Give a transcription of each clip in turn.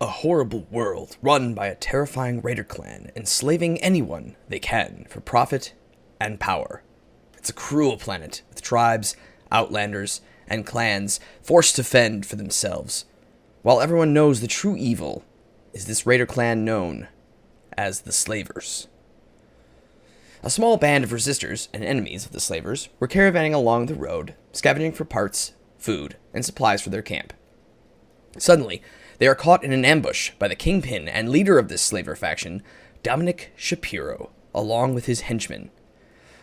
A horrible world run by a terrifying raider clan, enslaving anyone they can for profit and power. It's a cruel planet with tribes, outlanders, and clans forced to fend for themselves, while everyone knows the true evil is this raider clan known as the Slavers. A small band of resistors and enemies of the Slavers were caravanning along the road, scavenging for parts, food, and supplies for their camp. Suddenly, they are caught in an ambush by the kingpin and leader of this slaver faction, Dominic Shapiro, along with his henchmen.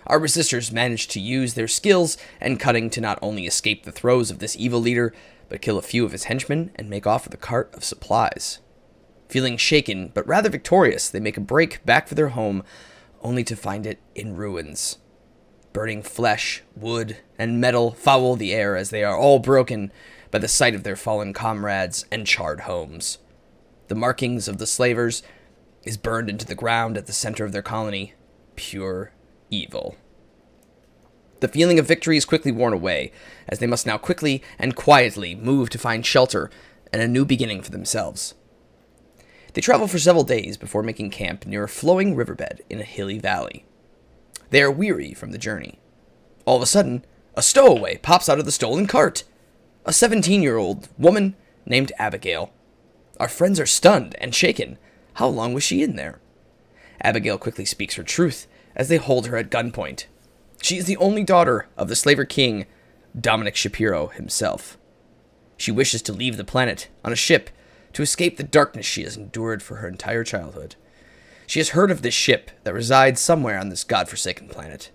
Our resistors managed to use their skills and cunning to not only escape the throes of this evil leader, but kill a few of his henchmen and make off with a cart of supplies. Feeling shaken, but rather victorious, they make a break back for their home, only to find it in ruins. Burning flesh, wood, and metal foul the air as they are all broken by the sight of their fallen comrades and charred homes. The markings of the slavers is burned into the ground at the center of their colony. Pure evil. The feeling of victory is quickly worn away, as they must now quickly and quietly move to find shelter and a new beginning for themselves. They travel for several days before making camp near a flowing riverbed in a hilly valley. They are weary from the journey. All of a sudden, a stowaway pops out of the stolen cart. A 17-year-old woman named Abigail. Our friends are stunned and shaken. How long was she in there? Abigail quickly speaks her truth as they hold her at gunpoint. She is the only daughter of the slaver king, Dominic Shapiro himself. She wishes to leave the planet on a ship to escape the darkness she has endured for her entire childhood. She has heard of this ship that resides somewhere on this godforsaken planet.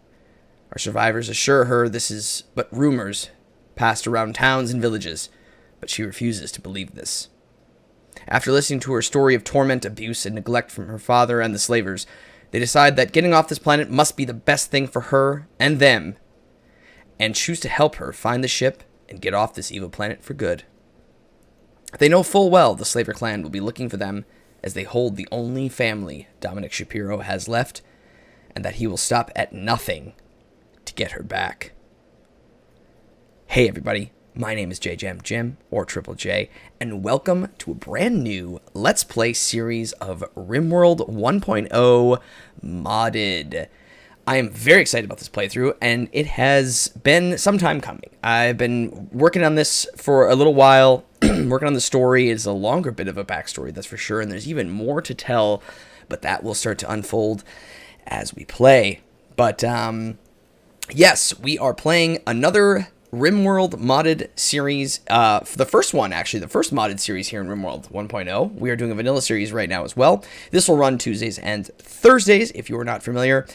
Our survivors assure her this is but rumors passed around towns and villages, but she refuses to believe this. After listening to her story of torment, abuse, and neglect from her father and the slavers, they decide that getting off this planet must be the best thing for her and them, and choose to help her find the ship and get off this evil planet for good. They know full well the slaver clan will be looking for them, as they hold the only family Dominic Shapiro has left, and that he will stop at nothing to get her back. Hey everybody, my name is JJamJim, or Triple J, and welcome to a brand new Let's Play series of RimWorld 1.0 modded. I am very excited about this playthrough, and it has been some time coming. I've been working on this for a little while, working on the story. It's a longer bit of a backstory, that's for sure, and there's even more to tell, but that will start to unfold as we play. But, yes, we are playing another RimWorld modded series. For the first one, actually, the first modded series here in RimWorld 1.0. We are doing a vanilla series right now as well. This will run Tuesdays and Thursdays, if you are not familiar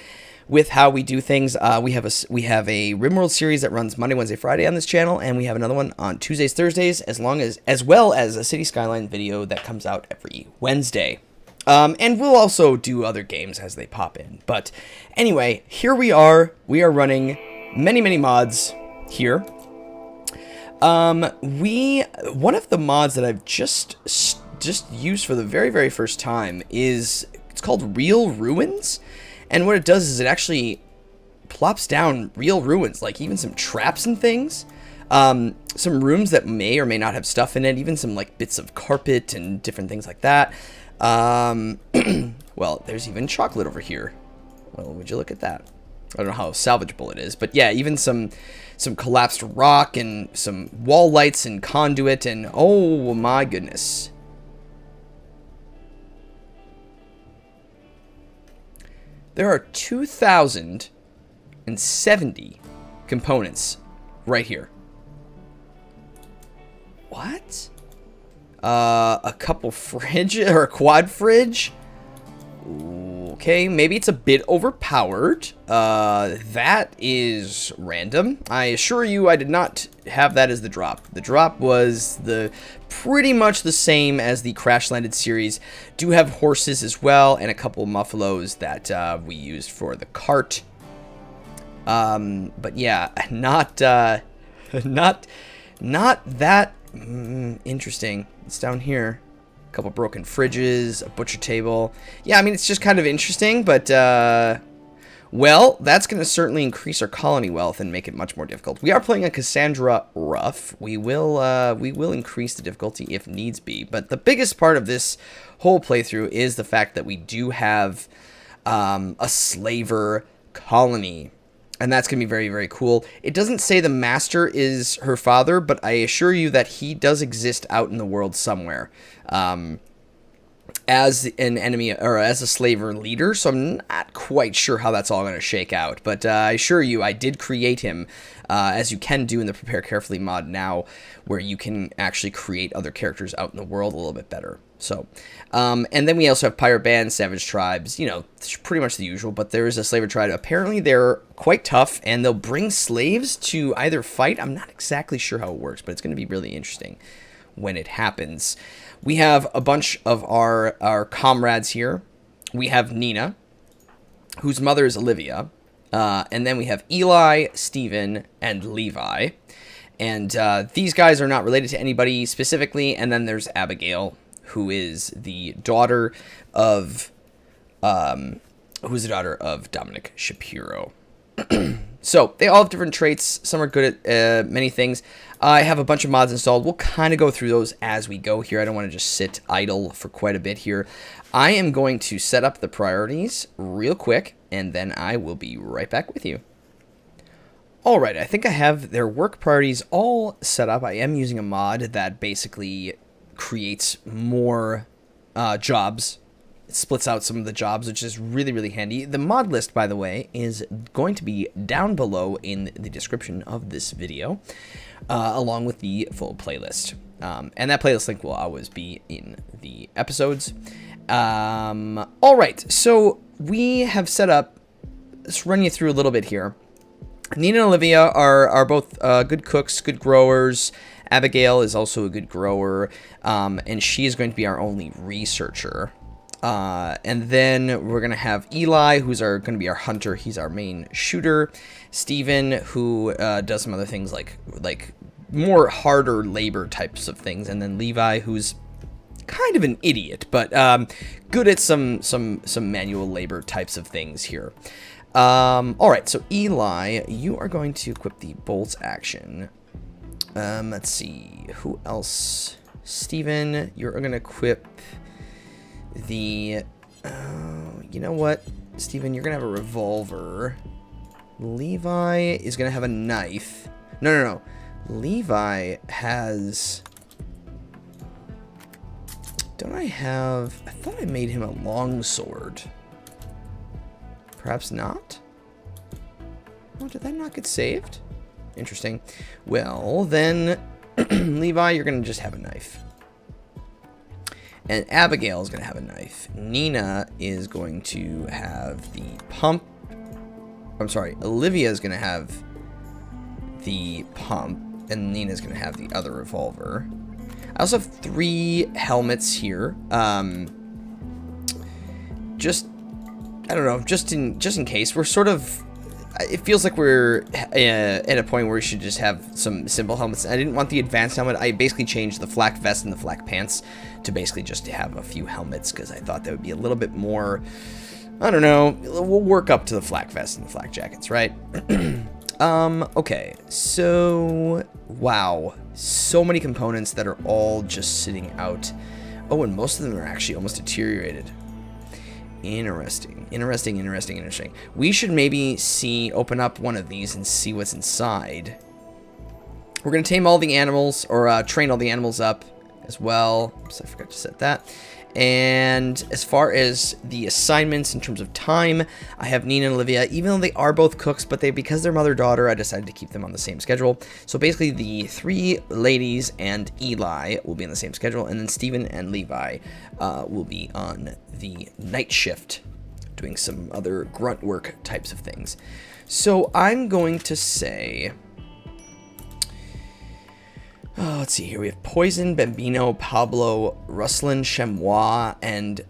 with how we do things. We have a RimWorld series that runs Monday, Wednesday, Friday on this channel, and we have another one on Tuesdays, Thursdays, as well as a City Skyline video that comes out every Wednesday. And we'll also do other games as they pop in. But anyway, here we are. We are running many mods here. One of the mods that I've just used for the very first time it's called Real Ruins, and what it does is it actually plops down real ruins, like even some traps and things, some rooms that may or may not have stuff in it, even some like bits of carpet and different things like that. Well, there's even chocolate over here. Well, would you look at that? I don't know how salvageable it is, but yeah, even some collapsed rock and some wall lights and conduit, and oh my goodness. There are 2,070 components right here. What? A couple fridge or a quad fridge? Okay, maybe it's a bit overpowered. That is random. I assure you I did not have that as the drop. The drop was pretty much the same as the Crash Landed series. Do have horses as well, and a couple muffalos that we used for the cart. But yeah, not that interesting. It's down here. A couple broken fridges, a butcher table. Yeah, I mean, it's just kind of interesting, but Well, that's going to certainly increase our colony wealth and make it much more difficult. We are playing a Cassandra Rough. We will increase the difficulty if needs be. But the biggest part of this whole playthrough is the fact that we do have a slaver colony. And that's going to be very, very cool. It doesn't say the master is her father, but I assure you that he does exist out in the world somewhere. As an enemy or as a slaver leader, so I'm not quite sure how that's all going to shake out. But I assure you, I did create him, as you can do in the Prepare Carefully mod now, where you can actually create other characters out in the world a little bit better. So, and then we also have pirate bands, savage tribes, you know, pretty much the usual. But there is a slaver tribe. Apparently, they're quite tough, and they'll bring slaves to either fight. I'm not exactly sure how it works, but it's going to be really interesting when it happens. We have a bunch of our comrades here. We have Nina, whose mother is Olivia. And then we have Eli, Stephen, and Levi. And these guys are not related to anybody specifically. And then there's Abigail, who is the daughter of Dominic Shapiro. So they all have different traits. Some are good at many things. I have a bunch of mods installed. We'll kind of go through those as we go here. I don't want to just sit idle for quite a bit here. I am going to set up the priorities real quick, and then I will be right back with you. All right, I think I have their work priorities all set up. I am using a mod that basically creates more jobs. It splits out some of the jobs, which is really, really handy. The mod list, by the way, is going to be down below in the description of this video, along with the full playlist. And that playlist link will always be in the episodes. All right, so we have set up, let's run you through a little bit here. Nina and Olivia are both good cooks, good growers. Abigail is also a good grower, and she is going to be our only researcher. And then we're going to have Eli, who's going to be our hunter. He's our main shooter. Steven, who does some other things like more harder labor types of things. And then Levi, who's kind of an idiot, but good at some manual labor types of things here. All right, so Eli, you are going to equip the bolts action. Let's see, who else? Steven, you're going to equip the, you know what, Steven, you're going to have a revolver. Levi is going to have a knife. No. Levi has, I thought I made him a longsword. Perhaps not? Oh, did that not get saved? Interesting. Well, then, Levi, you're going to just have a knife. And Abigail is going to have a knife. Nina is going to have the pump. I'm sorry, Olivia is going to have the pump. And Nina's going to have the other revolver. I also have 3 helmets here. Just in case. We're sort of, it feels like we're at a point where we should just have some simple helmets. I didn't want the advanced helmet. I basically changed the flak vest and the flak pants to basically just have a few helmets because I thought that would be a little bit more, I don't know, we'll work up to the flak vest and the flak jackets, right? Okay, so, wow, so many components that are all just sitting out. Oh, and most of them are actually almost deteriorated. Interesting. We should maybe open up one of these and see what's inside. We're going to tame all the animals, or train all the animals up as well. So I forgot to set that. And as far as the assignments in terms of time, I have Nina and Olivia, even though they are both cooks, but because they're mother-daughter, I decided to keep them on the same schedule. So basically the 3 ladies and Eli will be on the same schedule, and then Stephen and Levi will be on the night shift, doing some other grunt work types of things. So I'm going to say, let's see here. We have Poison, Bambino, Pablo, Ruslan, Chamois, and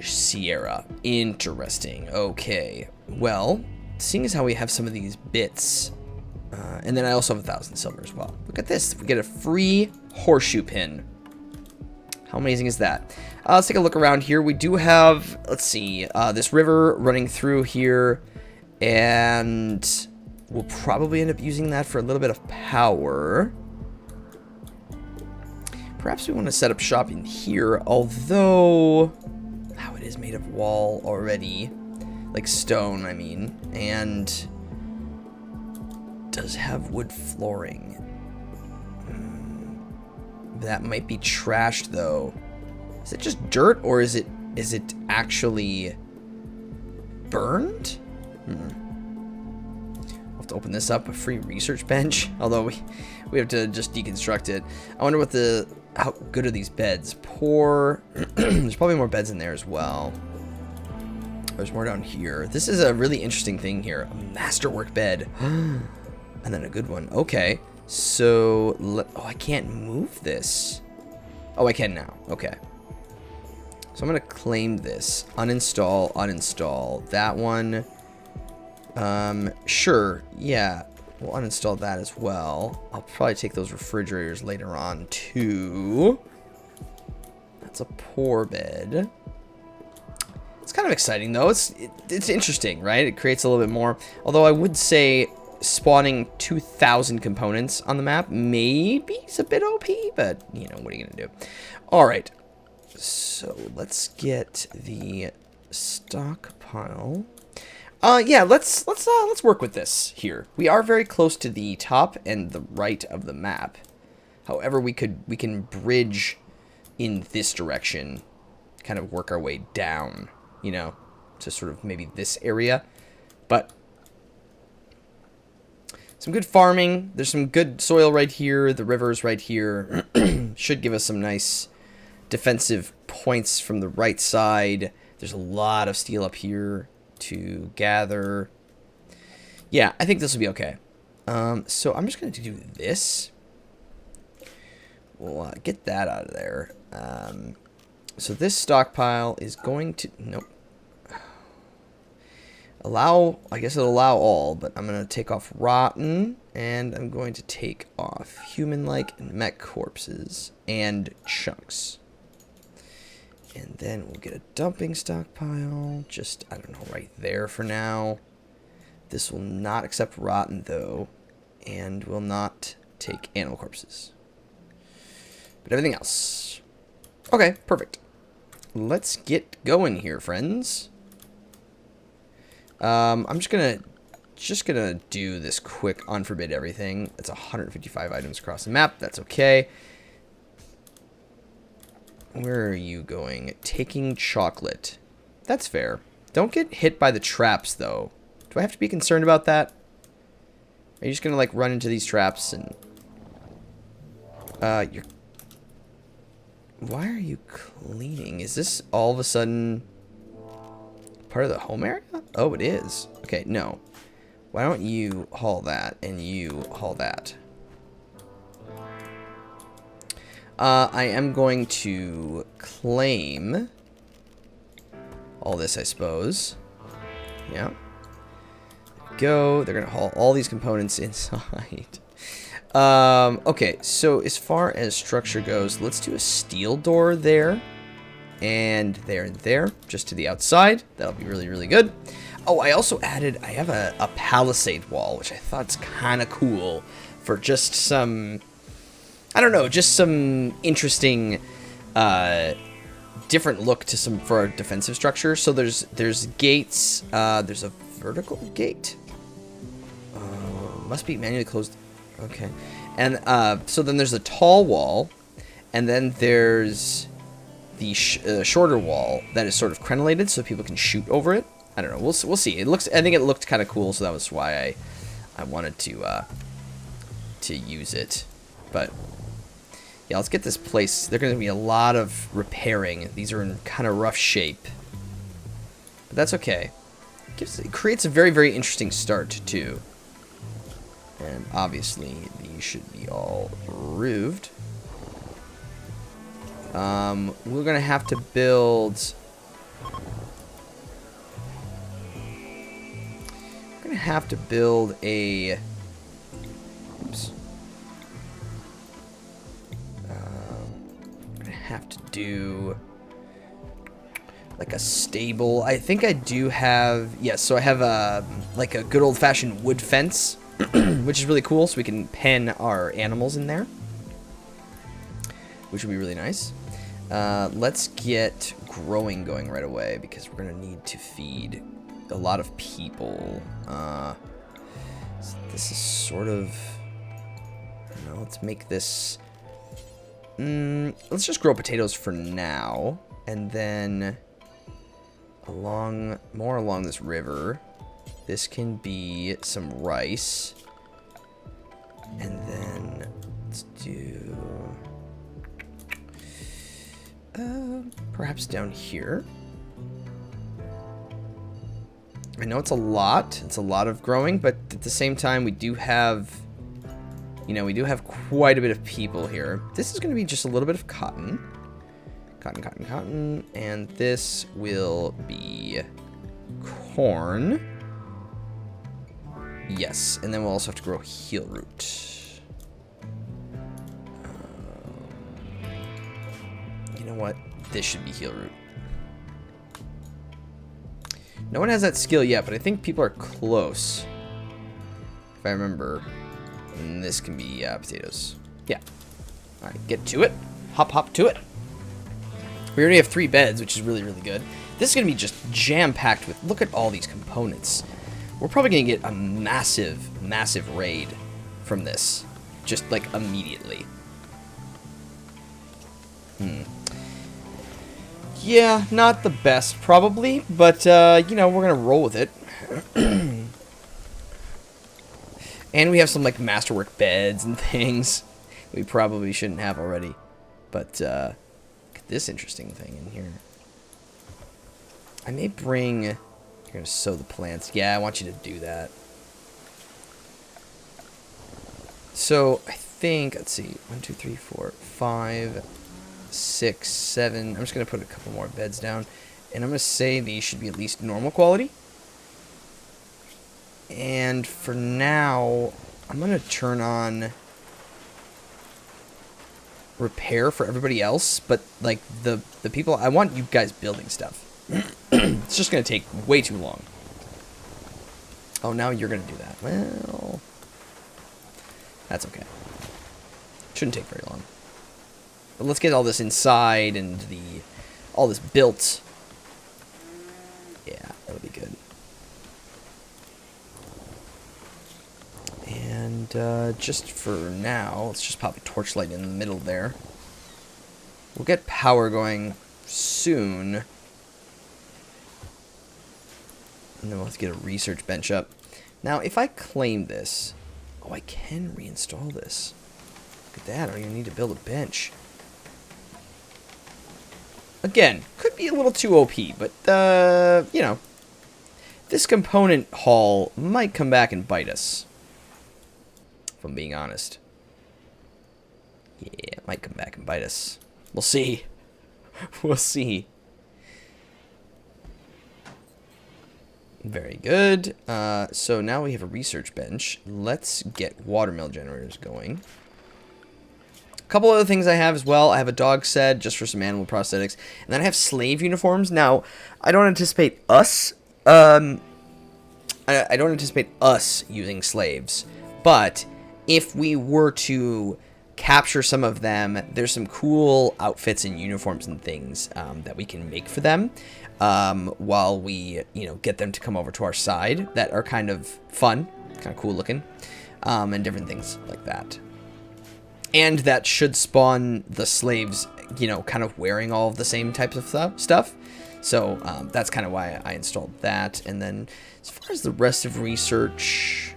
Sierra. Interesting. Okay. Well, seeing as how we have some of these bits, and then I also have 1,000 silver as well. Look at this. We get a free horseshoe pin. How amazing is that? Let's take a look around here. We do have, let's see, this river running through here. And we'll probably end up using that for a little bit of power. Perhaps we want to set up shop in here, although... Oh, it is made of wall already. Like stone, I mean. And... does have wood flooring. That might be trashed, though. Is it just dirt, or is it actually burned? We'll have to open this up, a free research bench. Although we have to just deconstruct it. I wonder what how good are these beds? Poor. There's probably more beds in there as well. There's more down here. This is a really interesting thing here. A masterwork bed. And then a good one. Okay. So, oh, I can't move this. Oh, I can now. Okay. So I'm going to claim this. Uninstall, uninstall. That one. Sure. Yeah. We'll uninstall that as well. I'll probably take those refrigerators later on, too. That's a poor bed. It's kind of exciting, though. It's interesting, right? It creates a little bit more. Although I would say spawning 2,000 components on the map maybe is a bit OP, but, you know, what are you going to do? All right. So let's get the stockpile. Yeah, let's work with this here. We are very close to the top and the right of the map. However, we can bridge in this direction, kind of work our way down, you know, to sort of maybe this area. But some good farming. There's some good soil right here. The river's right here. Should give us some nice defensive points from the right side. There's a lot of steel up here to gather. Yeah, I think this will be okay. So I'm just going to do this. We'll get that out of there. So this stockpile is going to... Nope. I guess it'll allow all, but I'm going to take off rotten, and I'm going to take off human-like and mech corpses and chunks. And then we'll get a dumping stockpile, just, I don't know, right there for now. This will not accept rotten, though, and will not take animal corpses. But everything else. Okay, perfect. Let's get going here, friends. I'm just gonna do this quick unforbid everything. It's 155 items across the map. That's okay. Where are you going? Taking chocolate. That's fair. Don't get hit by the traps, though. Do I have to be concerned about that? Are you just gonna like run into these traps and you're... Why are you cleaning? Is this all of a sudden part of the home area? Oh, it is. Okay, no. Why don't you haul that and you haul that? I am going to claim all this, I suppose. Yeah. Go. They're going to haul all these components inside. Okay, so as far as structure goes, let's do a steel door there. And there and there, just to the outside. That'll be really, really good. Oh, I also added, I have a palisade wall, which I thought's kind of cool for just some, I don't know, just some interesting, different look to some, for our defensive structure. So there's gates, there's a vertical gate. Must be manually closed. Okay. And, so then there's a tall wall, and then there's the shorter wall that is sort of crenellated so people can shoot over it. I don't know. We'll see. It looks. I think it looked kind of cool, so that was why I wanted to use it. But yeah, let's get this place. There's going to be a lot of repairing. These are in kind of rough shape, but that's okay. It creates a very, very interesting start too. And obviously these should be all roofed. We're gonna have to build. We're gonna have to build a. Oops. We're gonna have to do. like a stable. I think I do have, yes, so I have a, like a good old-fashioned wood fence, which is really cool, so we can pen our animals in there, which would be really nice. Let's get growing going right away, because we're going to need to feed a lot of people. So this is sort of, I don't know, let's make this, let's just grow potatoes for now, and then more along this river, this can be some rice, and then let's do perhaps down here. I know it's a lot of growing, but at the same time we do have, you know, we do have quite a bit of people here. This is going to be just a little bit of cotton. Cotton, and this will be corn. Yes, and then we'll also have to grow heel root. You know what? This should be heel root. No one has that skill yet, but I think people are close. If I remember. And this can be potatoes. Yeah. Alright, get to it. Hop to it. We already have 3 beds, which is really, really good. This is going to be just jam-packed with, look at all these components. We're probably going to get a massive, massive raid from this. Just, like, immediately. Yeah, not the best, probably. But, you know, we're going to roll with it. And we have some, like, masterwork beds and things we probably shouldn't have already. But, this interesting thing in here. I may bring... You're going to sow the plants. Yeah, I want you to do that. So, I think... Let's see. 1, 2, 3, 4, 5, 6, 7... I'm just going to put a couple more beds down. And I'm going to say these should be at least normal quality. And for now, I'm going to turn on... repair for everybody else, but like the people, I want you guys building stuff. It's just gonna take way too long. Oh, now you're gonna do that. Well, that's okay. Shouldn't take very long. But let's get all this inside and all this built. Yeah, that'll be good. And just for now, let's just pop a torchlight in the middle there. We'll get power going soon. And then we'll have to get a research bench up. Now, if I claim this... Oh, I can reinstall this. Look at that, I don't even need to build a bench. Again, could be a little too OP, but, you know. This component haul might come back and bite us. If I'm being honest. Yeah, it might come back and bite us. We'll see. We'll see. Very good. So now we have a research bench. Let's get watermill generators going. A couple other things I have as well. I have a dog shed just for some animal prosthetics. And then I have slave uniforms. Now, I don't anticipate us... I don't anticipate us using slaves. But... if we were to capture some of them, there's some cool outfits and uniforms and things that we can make for them while we, you know, get them to come over to our side that are kind of fun, kind of cool looking, and different things like that. And that should spawn the slaves, you know, kind of wearing all of the same types of stuff. So that's kind of why I installed that. And then as far as the rest of research...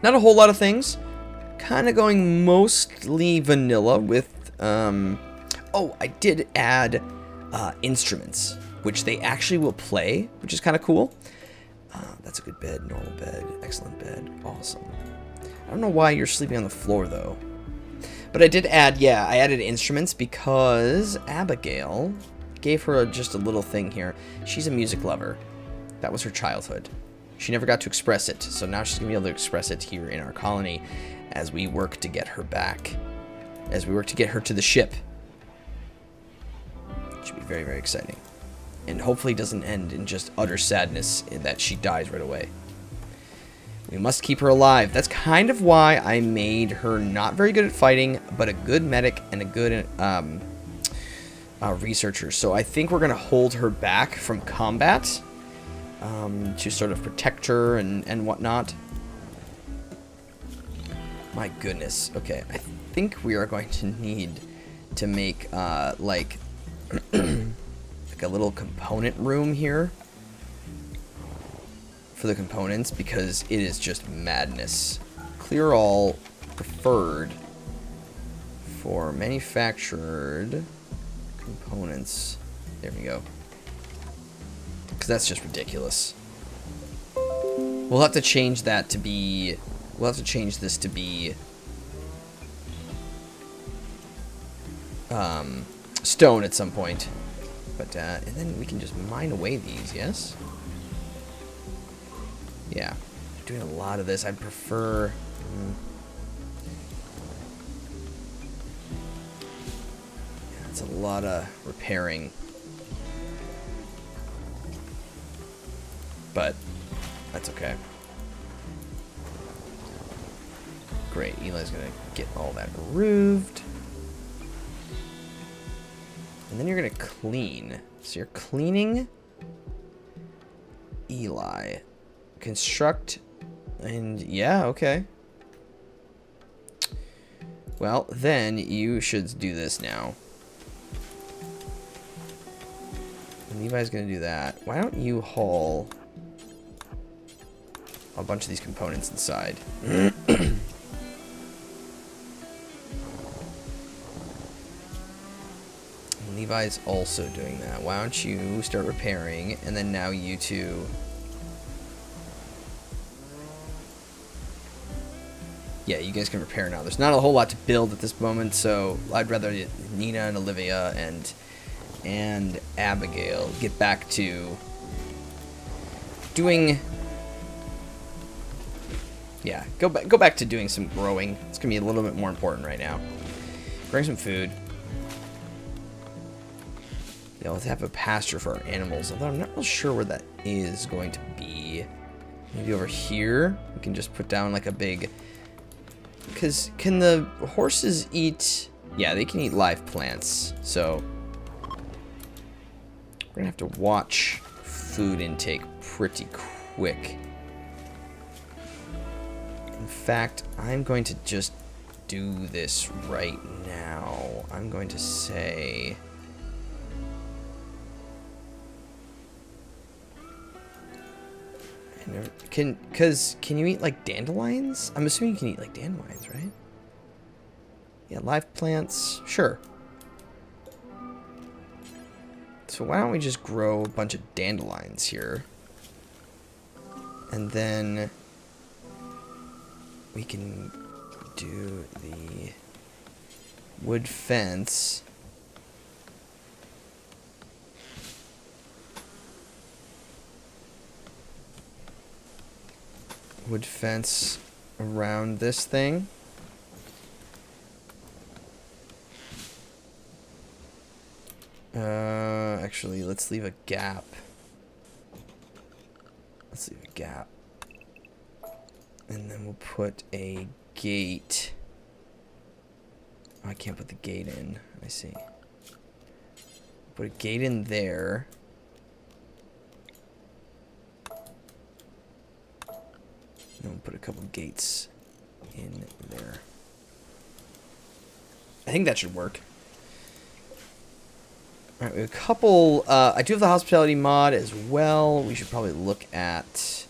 not a whole lot of things. Kind of going mostly vanilla with... oh, I did add instruments, which they actually will play, which is kind of cool. That's a good bed, normal bed, excellent bed, awesome. I don't know why you're sleeping on the floor, though. But I did add, yeah, I added instruments because Abigail gave her just a little thing here. She's a music lover. That was her childhood. She never got to express it, so now she's going to be able to express it here in our colony as we work to get her back. As we work to get her to the ship. Should be very, very exciting. And hopefully doesn't end in just utter sadness in that she dies right away. We must keep her alive. That's kind of why I made her not very good at fighting, but a good medic and a good researcher. So I think we're going to hold her back from combat to sort of protect her and whatnot. My goodness. Okay, I think we are going to need to make like a little component room here for the components, because it is just madness. Clear all preferred for manufactured components. There we go. Because that's just ridiculous. We'll have to change that to be... We'll have to change this to be... stone at some point. But, and then we can just mine away these, yes? Yeah. Doing a lot of this. I'd prefer... Yeah, it's a lot of repairing. But, that's okay. Great. Eli's gonna get all that removed. And then you're gonna clean. So you're cleaning Eli. Construct, and yeah, okay. Well, then you should do this now. And Levi's gonna do that. Why don't you haul a bunch of these components inside? Levi's also doing that. Why don't you start repairing, and then now you two... Yeah, you guys can repair now. There's not a whole lot to build at this moment, so I'd rather Nina and Olivia and Abigail get back to doing... Yeah, go back to doing some growing. It's gonna be a little bit more important right now. Bring some food. Yeah, let's have a pasture for our animals, although I'm not real sure where that is going to be. Maybe over here? We can just put down like a big... Because can the horses eat... Yeah, they can eat live plants, so... We're gonna have to watch food intake pretty quick. In fact, I'm going to just do this right now. I'm going to say... Can you eat like dandelions? I'm assuming you can eat like dandelions, right? Yeah, live plants, sure. So why don't we just grow a bunch of dandelions here? And then we can do the wood fence. Wood fence around this thing. Actually, let's leave a gap. Let's leave a gap. And then we'll put a gate. Oh, I can't put the gate in. I see. Put a gate in there. And we'll put a couple gates in there. I think that should work. Alright, we have a couple... I do have the hospitality mod as well. We should probably look at...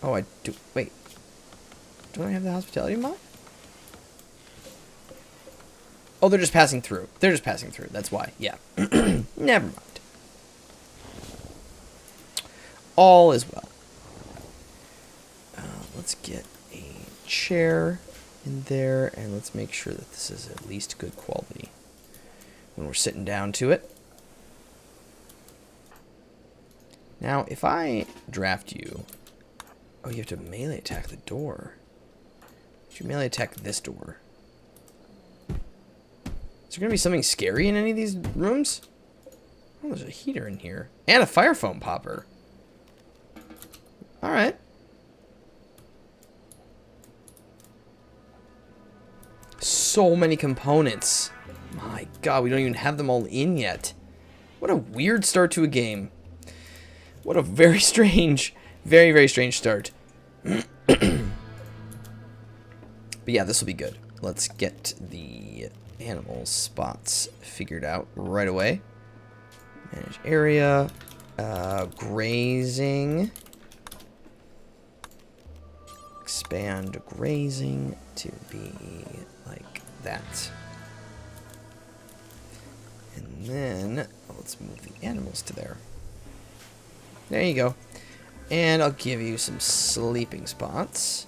Oh, I do... Wait. Don't I have the hospitality mod? Oh, they're just passing through. They're just passing through. That's why. Yeah. Never mind. All is well. Let's get a chair in there, and let's make sure that this is at least good quality when we're sitting down to it. Now, if I draft you... Oh, you have to melee attack the door. Should you melee attack this door? Is there going to be something scary in any of these rooms? Oh, there's a heater in here. And a fire foam popper. Alright. So many components. My god, we don't even have them all in yet. What a weird start to a game. What a very strange, very, very strange start. But yeah, this will be good. Let's get the animal spots figured out right away. Manage area. Grazing. Expand grazing to be like that. And then, let's move the animals to there. There you go. And I'll give you some sleeping spots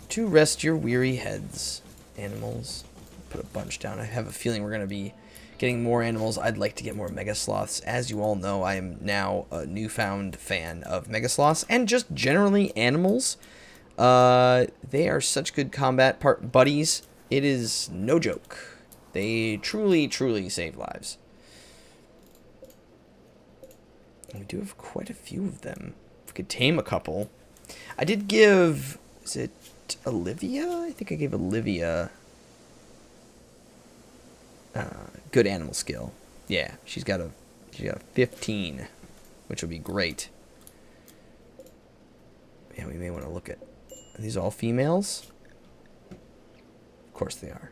to rest your weary heads. Animals. Put a bunch down. I have a feeling we're going to be getting more animals. I'd like to get more mega sloths. As you all know, I am now a newfound fan of mega sloths and just generally animals. They are such good combat buddies. It is no joke. They truly, truly save lives. And we do have quite a few of them. If we could tame a couple. I did give... Is it Olivia? I think I gave Olivia... good animal skill. Yeah, she's got a 15, which will be great. Yeah, we may want to look at... Are these all females? Of course they are.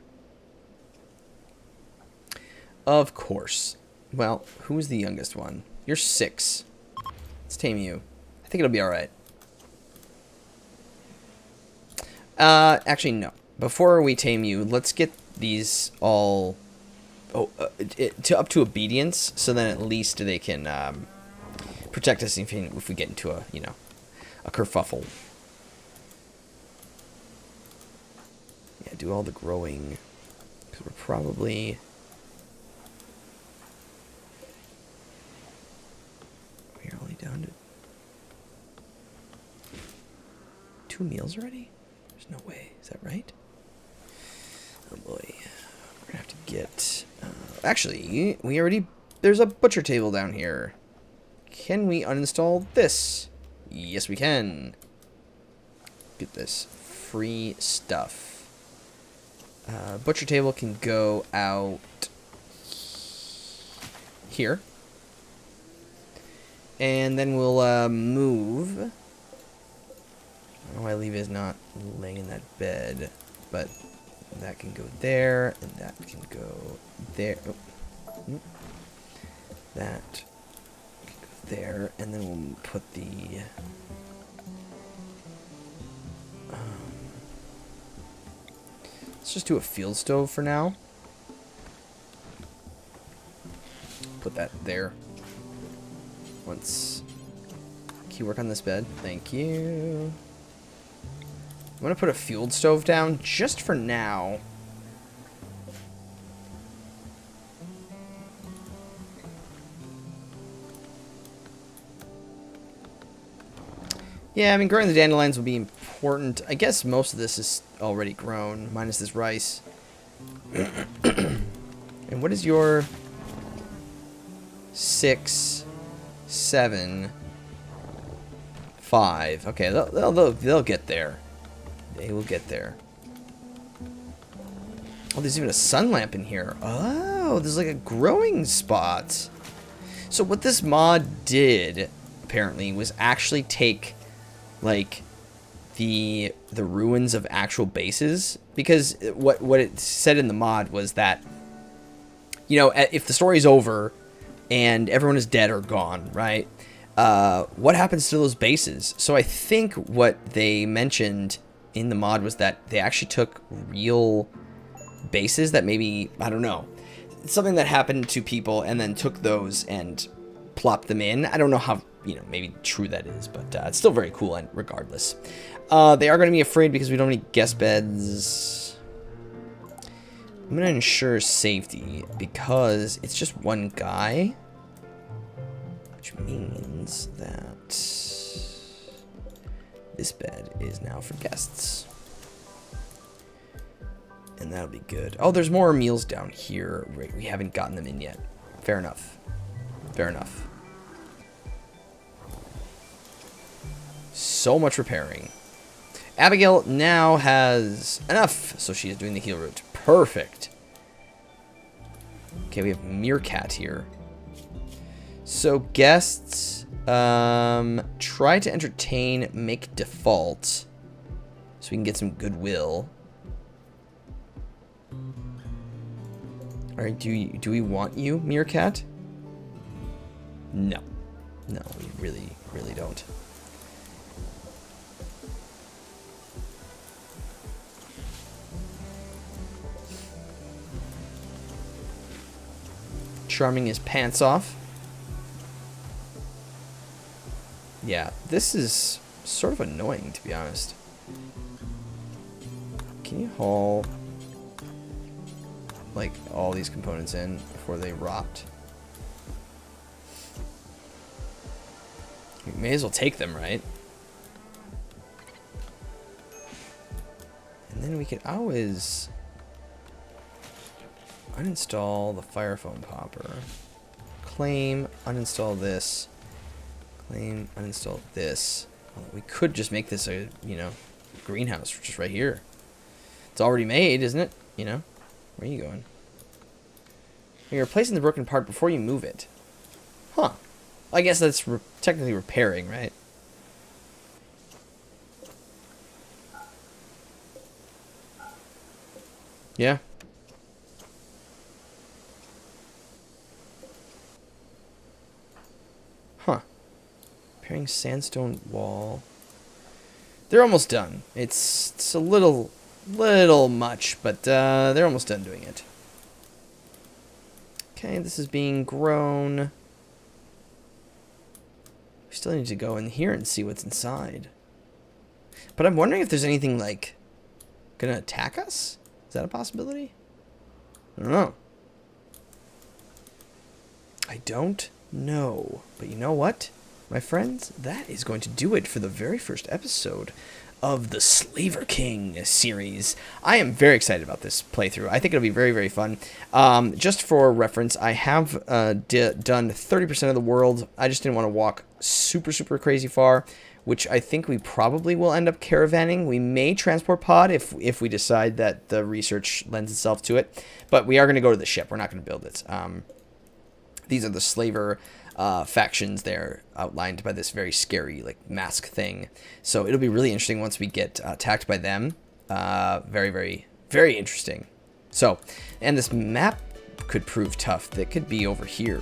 Of course. Well, who's the youngest one? You're 6. Let's tame you. I think it'll be alright. Actually, no. Before we tame you, let's get these all... up to obedience, so then at least they can protect us if we get into a, you know, a kerfuffle. Yeah, do all the growing, because we're probably... We're only down to 2 meals already? There's no way. Is that right? Oh boy. We're gonna have to get... actually, we already... There's a butcher table down here. Can we uninstall this? Yes, we can. Get this. Free stuff. Butcher table can go out... here. And then we'll move... I don't know why Levi is not laying in that bed, but... That can go there, and that can go there. Oh. That can go there, and then we'll put the... let's just do a field stove for now. Put that there. Once... Can you work on this bed? Thank you. I'm going to put a fuel stove down just for now. Yeah, I mean, growing the dandelions will be important. I guess most of this is already grown, minus this rice. And what is your 6, 7, 5? Okay, they'll get there. They will get there. Oh, there's even a sun lamp in here. Oh, there's like a growing spot. So what this mod did, apparently, was actually take, like, the ruins of actual bases. Because what it said in the mod was that, you know, if the story's over and everyone is dead or gone, right? What happens to those bases? So I think what they mentioned in the mod was that they actually took real bases that maybe, I don't know, something that happened to people and then took those and plopped them in. I don't know how, you know, maybe true that is, but it's still very cool and regardless. They are going to be afraid because we don't have any guest beds. I'm going to ensure safety because it's just one guy, which means that this bed is now for guests. And that'll be good. Oh, there's more meals down here. We haven't gotten them in yet. Fair enough. Fair enough. So much repairing. Abigail now has enough, so she is doing the heal route. Perfect. Okay, we have Meerkat here. So guests, try to entertain, make default, so we can get some goodwill. All right, do we want you, Meerkat? No, no, we really don't. Charming his pants off. Yeah, this is sort of annoying, to be honest. Can you haul like all these components in before they rot? We may as well take them, right? And then we could always uninstall the fire foam popper. Claim, uninstall this. Claim, uninstall this. Well, we could just make this a, greenhouse just right here. It's already made, isn't it? Where are you going? You're replacing the broken part before you move it. Huh. I guess that's technically repairing, right? Yeah. Huh. Repairing sandstone wall. They're almost done. It's a little much, but they're almost done doing it. Okay, this is being grown. We still need to go in here and see what's inside. But I'm wondering if there's anything, like, gonna attack us? Is that a possibility? I don't know. I don't know. But you know what, my friends? That is going to do it for the very first episode of the Slaver King series. I am very excited about this playthrough. I think it'll be very, very fun. Just for reference, I have done 30% of the world. I just didn't want to walk super crazy far, which I think we probably will end up caravanning. We may transport pod if we decide that the research lends itself to it, but we are going to go to the ship. We're not going to build it. These are the slaver factions there outlined by this very scary mask thing. So it'll be really interesting once we get attacked by them. Very interesting. So, and this map could prove tough. That could be over here.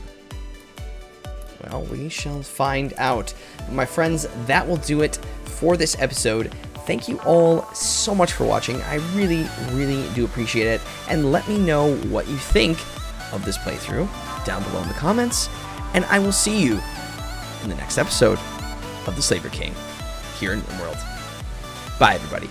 Well, we shall find out. My friends, that will do it for this episode. Thank you all so much for watching. I really do appreciate it. And let me know what you think of this playthrough down below in the comments. And I will see you in the next episode of the Slaver King here in RimWorld. Bye, everybody.